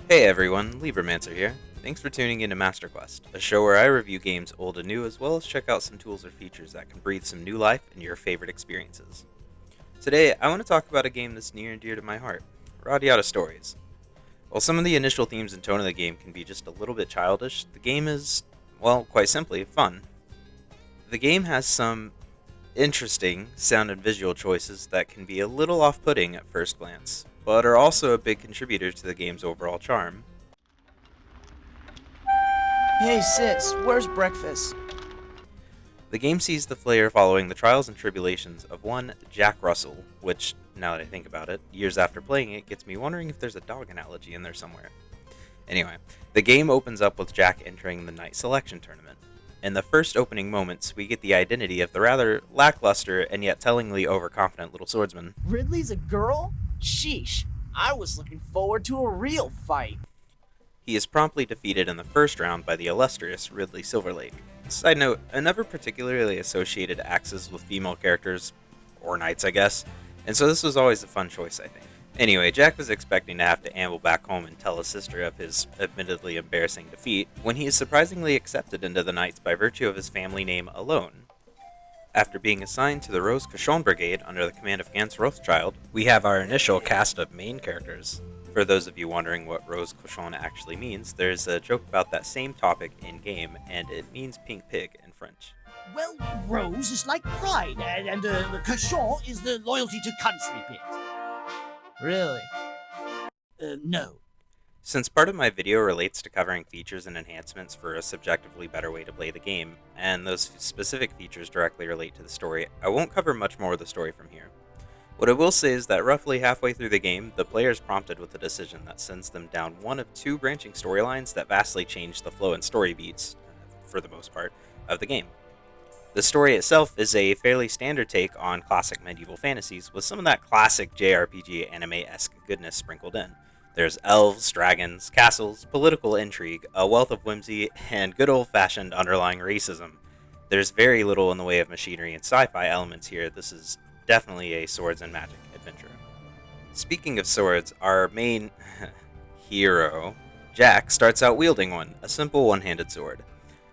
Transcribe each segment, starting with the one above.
Hey everyone, Liebermancer here. Thanks for tuning in to Master Quest, a show where I review games old and new as well as check out some tools or features that can breathe some new life into your favorite experiences. Today, I want to talk about a game that's near and dear to my heart, Radiata Stories. While some of the initial themes and tone of the game can be just a little bit childish, the game is, well, quite simply, fun. The game has some interesting sound and visual choices that can be a little off-putting at first glance, but are also a big contributor to the game's overall charm. Hey sis, where's breakfast? The game sees the player following the trials and tribulations of one Jack Russell, which, now that I think about it, years after playing it gets me wondering if there's a dog analogy in there somewhere. Anyway, the game opens up with Jack entering the night selection tournament. In the first opening moments, we get the identity of the rather lackluster and yet tellingly overconfident little swordsman. Ridley's a girl? Sheesh, I was looking forward to a real fight. He is promptly defeated in the first round by the illustrious Ridley Silverlake. Side note, I never particularly associated axes with female characters, or knights I guess, and so this was always a fun choice I think. Anyway, Jack was expecting to have to amble back home and tell his sister of his admittedly embarrassing defeat, when he is surprisingly accepted into the Knights by virtue of his family name alone. After being assigned to the Rose Cochon Brigade under the command of Hans Rothschild, we have our initial cast of main characters. For those of you wondering what Rose Cochon actually means, there's a joke about that same topic in-game, and it means pink pig in French. Well, Rose is like pride, and the Cochon is the loyalty to country bit. Really? No. Since part of my video relates to covering features and enhancements for a subjectively better way to play the game, and those specific features directly relate to the story, I won't cover much more of the story from here. What I will say is that roughly halfway through the game, the player is prompted with a decision that sends them down one of two branching storylines that vastly change the flow and story beats, for the most part, of the game. The story itself is a fairly standard take on classic medieval fantasies, with some of that classic JRPG anime-esque goodness sprinkled in. There's elves, dragons, castles, political intrigue, a wealth of whimsy, and good old-fashioned underlying racism. There's very little in the way of machinery and sci-fi elements here. This is definitely a swords and magic adventure. Speaking of swords, our main hero, Jack, starts out wielding one, a simple one-handed sword.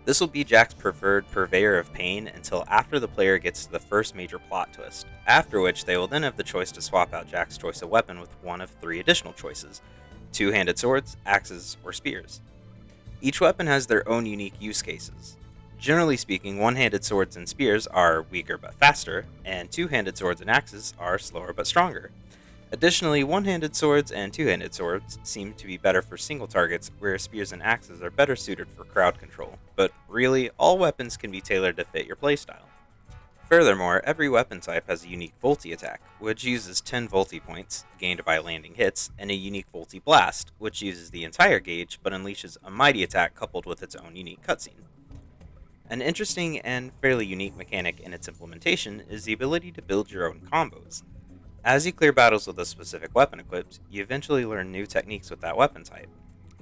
This will be Jack's preferred purveyor of pain until after the player gets to the first major plot twist, after which they will then have the choice to swap out Jack's choice of weapon with one of three additional choices: two-handed swords, axes, or spears. Each weapon has their own unique use cases. Generally speaking, one-handed swords and spears are weaker but faster, and two-handed swords and axes are slower but stronger. Additionally, one-handed swords and two-handed swords seem to be better for single targets, whereas spears and axes are better suited for crowd control. But really, all weapons can be tailored to fit your playstyle. Furthermore, every weapon type has a unique Volti attack, which uses 10 Volti points, gained by landing hits, and a unique Volti blast, which uses the entire gauge but unleashes a mighty attack coupled with its own unique cutscene. An interesting and fairly unique mechanic in its implementation is the ability to build your own combos. As you clear battles with a specific weapon equipped, you eventually learn new techniques with that weapon type.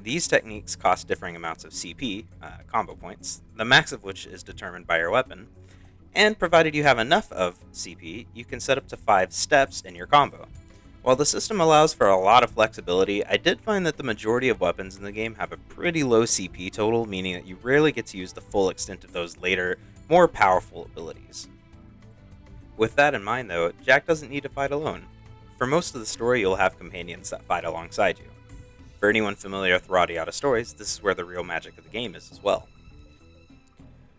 These techniques cost differing amounts of CP, combo points, the max of which is determined by your weapon, and provided you have enough of CP, you can set up to 5 steps in your combo. While the system allows for a lot of flexibility, I did find that the majority of weapons in the game have a pretty low CP total, meaning that you rarely get to use the full extent of those later, more powerful abilities. With that in mind though, Jack doesn't need to fight alone. For most of the story, you'll have companions that fight alongside you. For anyone familiar with Radiata Stories, this is where the real magic of the game is as well.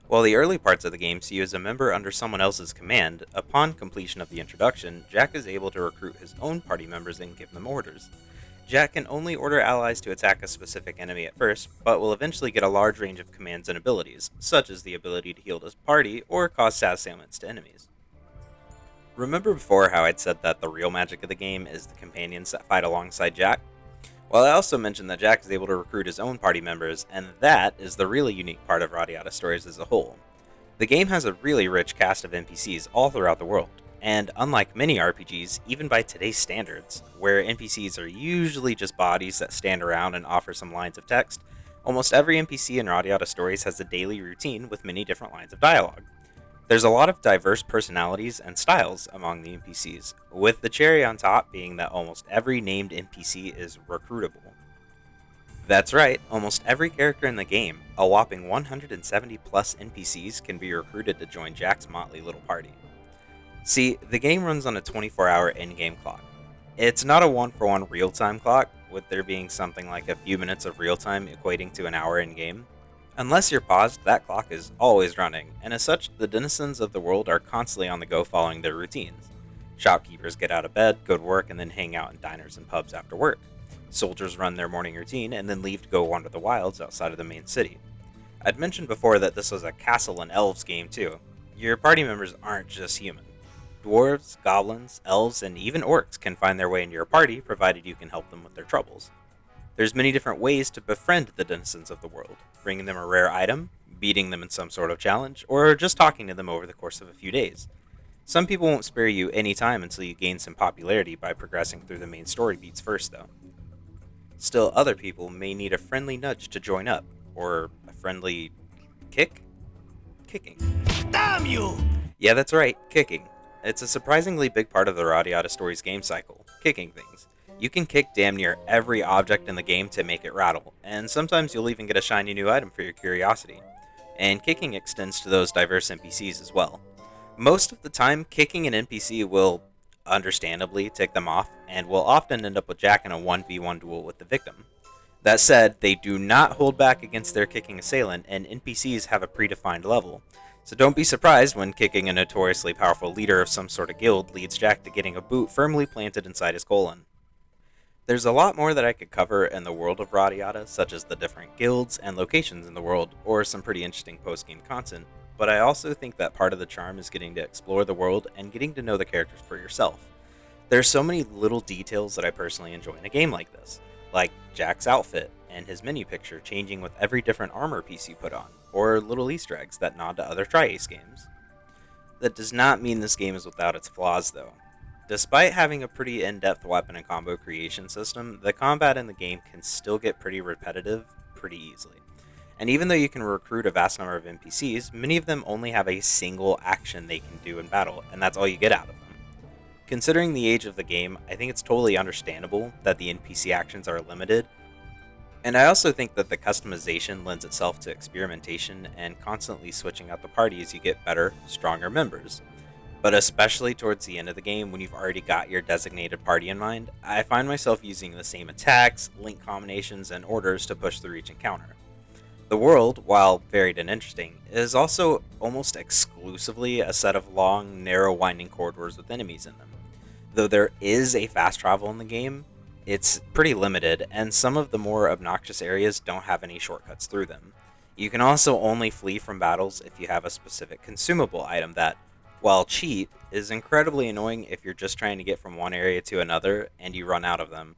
While the early parts of the game see you as a member under someone else's command, upon completion of the introduction, Jack is able to recruit his own party members and give them orders. Jack can only order allies to attack a specific enemy at first, but will eventually get a large range of commands and abilities, such as the ability to heal his party or cause status ailments to enemies. Remember before how I'd said that the real magic of the game is the companions that fight alongside Jack? Well, I also mentioned that Jack is able to recruit his own party members, and that is the really unique part of Radiata Stories as a whole. The game has a really rich cast of NPCs all throughout the world, and unlike many RPGs, even by today's standards, where NPCs are usually just bodies that stand around and offer some lines of text, almost every NPC in Radiata Stories has a daily routine with many different lines of dialogue. There's a lot of diverse personalities and styles among the NPCs, with the cherry on top being that almost every named NPC is recruitable. That's right, almost every character in the game, a whopping 170 plus NPCs, can be recruited to join Jack's motley little party. See, the game runs on a 24-hour in-game clock. It's not a one-for-one real-time clock, with there being something like a few minutes of real-time equating to an hour in-game. Unless you're paused, that clock is always running, and as such, the denizens of the world are constantly on the go following their routines. Shopkeepers get out of bed, go to work, and then hang out in diners and pubs after work. Soldiers run their morning routine and then leave to go wander the wilds outside of the main city. I'd mentioned before that this was a castle and elves game too. Your party members aren't just human. Dwarves, goblins, elves, and even orcs can find their way into your party provided you can help them with their troubles. There's many different ways to befriend the denizens of the world, bringing them a rare item, beating them in some sort of challenge, or just talking to them over the course of a few days. Some people won't spare you any time until you gain some popularity by progressing through the main story beats first though. Still, other people may need a friendly nudge to join up, or a friendly kicking. Damn you! Yeah, that's right, kicking. It's a surprisingly big part of the Radiata Stories game cycle, kicking things. You can kick damn near every object in the game to make it rattle, and sometimes you'll even get a shiny new item for your curiosity. And kicking extends to those diverse NPCs as well. Most of the time, kicking an NPC will understandably tick them off, and will often end up with Jack in a 1v1 duel with the victim. That said, they do not hold back against their kicking assailant, and NPCs have a predefined level. So don't be surprised when kicking a notoriously powerful leader of some sort of guild leads Jack to getting a boot firmly planted inside his colon. There's a lot more that I could cover in the world of Radiata, such as the different guilds and locations in the world, or some pretty interesting post-game content, but I also think that part of the charm is getting to explore the world and getting to know the characters for yourself. There's so many little details that I personally enjoy in a game like this, like Jack's outfit and his menu picture changing with every different armor piece you put on, or little Easter eggs that nod to other Tri-Ace games. That does not mean this game is without its flaws though. Despite having a pretty in-depth weapon and combo creation system, the combat in the game can still get pretty repetitive pretty easily. And even though you can recruit a vast number of NPCs, many of them only have a single action they can do in battle, and that's all you get out of them. Considering the age of the game, I think it's totally understandable that the NPC actions are limited, and I also think that the customization lends itself to experimentation and constantly switching out the party as you get better, stronger members. But especially towards the end of the game, when you've already got your designated party in mind, I find myself using the same attacks, link combinations, and orders to push through each encounter. The world, while varied and interesting, is also almost exclusively a set of long, narrow, winding corridors with enemies in them. Though there is a fast travel in the game, it's pretty limited, and some of the more obnoxious areas don't have any shortcuts through them. You can also only flee from battles if you have a specific consumable item that, while cheap, is incredibly annoying if you're just trying to get from one area to another and you run out of them.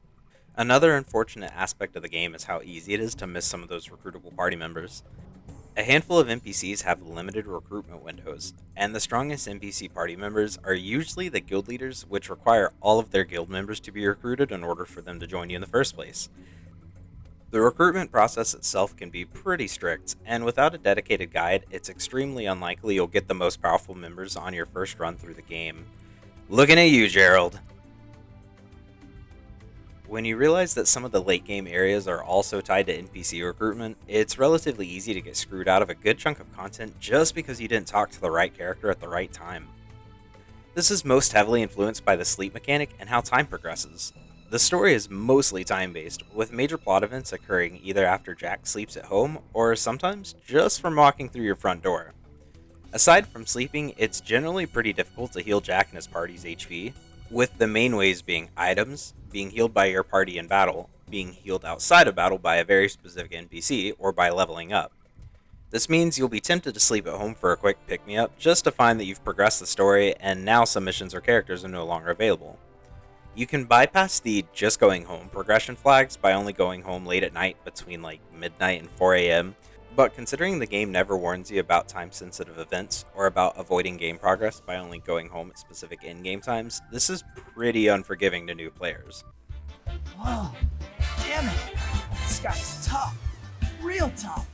Another unfortunate aspect of the game is how easy it is to miss some of those recruitable party members. A handful of NPCs have limited recruitment windows, and the strongest NPC party members are usually the guild leaders, which require all of their guild members to be recruited in order for them to join you in the first place. The recruitment process itself can be pretty strict, and without a dedicated guide, it's extremely unlikely you'll get the most powerful members on your first run through the game. Looking at you, Gerald! When you realize that some of the late game areas are also tied to NPC recruitment, it's relatively easy to get screwed out of a good chunk of content just because you didn't talk to the right character at the right time. This is most heavily influenced by the sleep mechanic and how time progresses. The story is mostly time-based, with major plot events occurring either after Jack sleeps at home, or sometimes just from walking through your front door. Aside from sleeping, it's generally pretty difficult to heal Jack and his party's HP, with the main ways being items, being healed by your party in battle, being healed outside of battle by a very specific NPC, or by leveling up. This means you'll be tempted to sleep at home for a quick pick-me-up, just to find that you've progressed the story and now some missions or characters are no longer available. You can bypass the just going home progression flags by only going home late at night between like midnight and 4 AM, but considering the game never warns you about time-sensitive events or about avoiding game progress by only going home at specific in-game times, this is pretty unforgiving to new players. Whoa, damn it. This guy's tough. Real tough.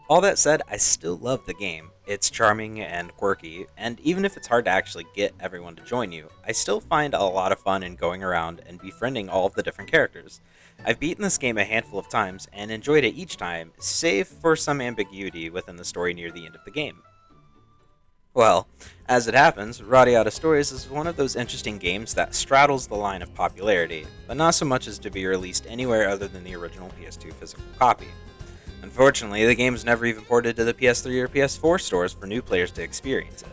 All that said, I still love the game. It's charming and quirky, and even if it's hard to actually get everyone to join you, I still find a lot of fun in going around and befriending all of the different characters. I've beaten this game a handful of times and enjoyed it each time, save for some ambiguity within the story near the end of the game. Well, as it happens, Radiata Stories is one of those interesting games that straddles the line of popularity, but not so much as to be released anywhere other than the original PS2 physical copy. Unfortunately, the game was never even ported to the PS3 or PS4 stores for new players to experience it.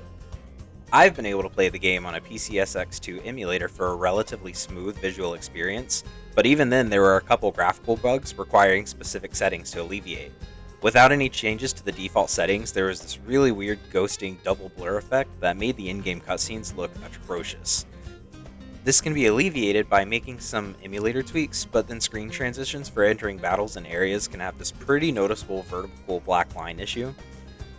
I've been able to play the game on a PCSX2 emulator for a relatively smooth visual experience, but even then there were a couple graphical bugs requiring specific settings to alleviate. Without any changes to the default settings, there was this really weird ghosting double blur effect that made the in-game cutscenes look atrocious. This can be alleviated by making some emulator tweaks, but then screen transitions for entering battles and areas can have this pretty noticeable vertical black line issue.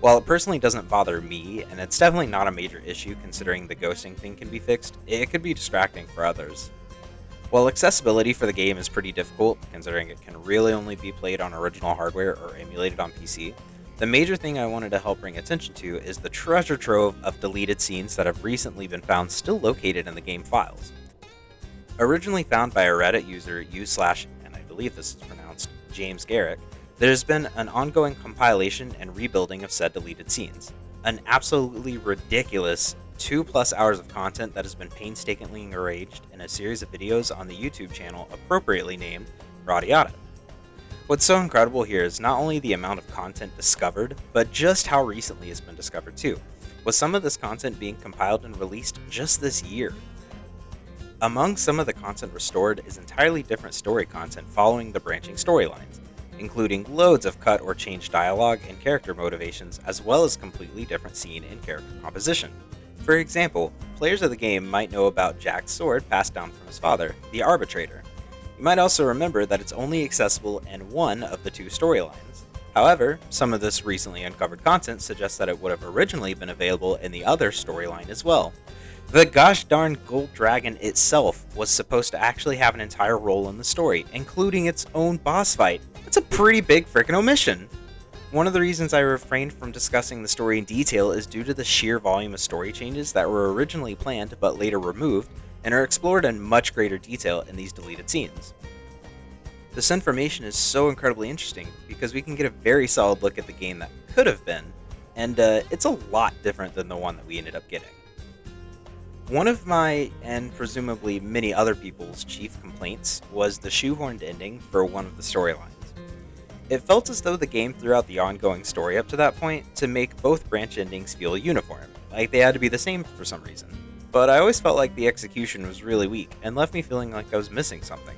While it personally doesn't bother me, and it's definitely not a major issue considering the ghosting thing can be fixed, it could be distracting for others. While accessibility for the game is pretty difficult, considering it can really only be played on original hardware or emulated on PC, the major thing I wanted to help bring attention to is the treasure trove of deleted scenes that have recently been found still located in the game files. Originally found by a Reddit user and I believe this is pronounced, James Garrick, there's been an ongoing compilation and rebuilding of said deleted scenes. An absolutely ridiculous 2+ hours of content that has been painstakingly arranged in a series of videos on the YouTube channel appropriately named Radiata. What's so incredible here is not only the amount of content discovered, but just how recently it's been discovered too, with some of this content being compiled and released just this year. Among some of the content restored is entirely different story content following the branching storylines, including loads of cut or changed dialogue and character motivations, as well as completely different scene and character composition. For example, players of the game might know about Jack's sword passed down from his father, the Arbitrator. You might also remember that it's only accessible in one of the two storylines. However, some of this recently uncovered content suggests that it would have originally been available in the other storyline as well. The gosh darn Gold Dragon itself was supposed to actually have an entire role in the story, including its own boss fight. That's a pretty big frickin' omission. One of the reasons I refrained from discussing the story in detail is due to the sheer volume of story changes that were originally planned but later removed and are explored in much greater detail in these deleted scenes. This information is so incredibly interesting because we can get a very solid look at the game that could have been, and it's a lot different than the one that we ended up getting. One of my, and presumably many other people's, chief complaints was the shoehorned ending for one of the storylines. It felt as though the game threw out the ongoing story up to that point to make both branch endings feel uniform, like they had to be the same for some reason. But I always felt like the execution was really weak and left me feeling like I was missing something.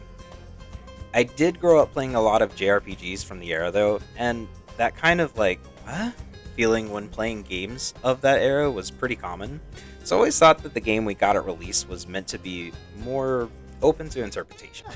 I did grow up playing a lot of JRPGs from the era though, and that kind of like, what? Feeling when playing games of that era was pretty common. So I always thought that the game we got at release was meant to be more open to interpretation.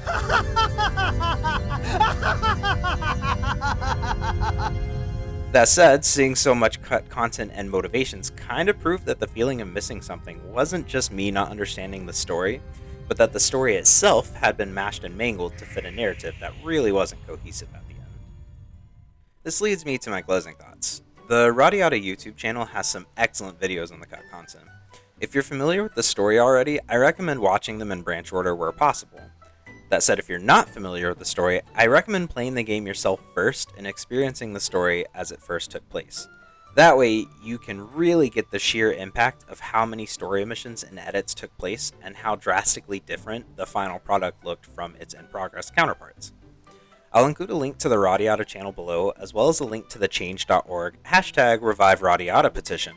That said, seeing so much cut content and motivations kind of proved that the feeling of missing something wasn't just me not understanding the story, but that the story itself had been mashed and mangled to fit a narrative that really wasn't cohesive at the end. This leads me to my closing thoughts. The Radiata YouTube channel has some excellent videos on the cut content. If you're familiar with the story already, I recommend watching them in branch order where possible. That said, if you're not familiar with the story, I recommend playing the game yourself first and experiencing the story as it first took place. That way, you can really get the sheer impact of how many story omissions and edits took place and how drastically different the final product looked from its in-progress counterparts. I'll include a link to the Radiata channel below, as well as a link to the change.org #ReviveRadiata petition,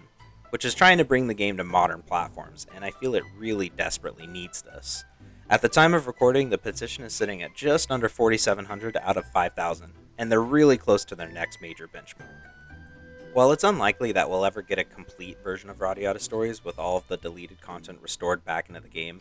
which is trying to bring the game to modern platforms, and I feel it really desperately needs this. At the time of recording, the petition is sitting at just under 4,700 out of 5,000, and they're really close to their next major benchmark. While it's unlikely that we'll ever get a complete version of Radiata Stories with all of the deleted content restored back into the game,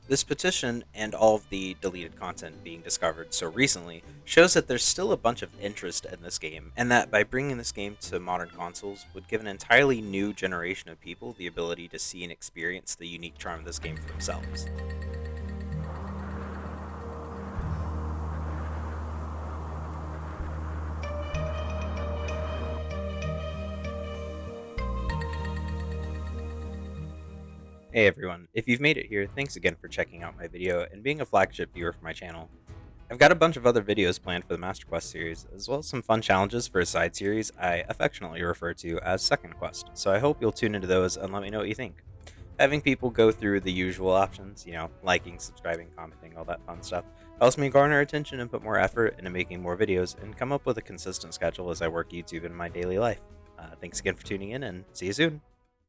this petition and all of the deleted content being discovered so recently shows that there's still a bunch of interest in this game, and that by bringing this game to modern consoles would give an entirely new generation of people the ability to see and experience the unique charm of this game for themselves. Hey everyone, if you've made it here, thanks again for checking out my video and being a flagship viewer for my channel. I've got a bunch of other videos planned for the Master Quest series, as well as some fun challenges for a side series I affectionately refer to as Second Quest, so I hope you'll tune into those and let me know what you think. Having people go through the usual options, liking, subscribing, commenting, all that fun stuff, helps me garner attention and put more effort into making more videos and come up with a consistent schedule as I work YouTube in my daily life. Thanks again for tuning in, and see you soon.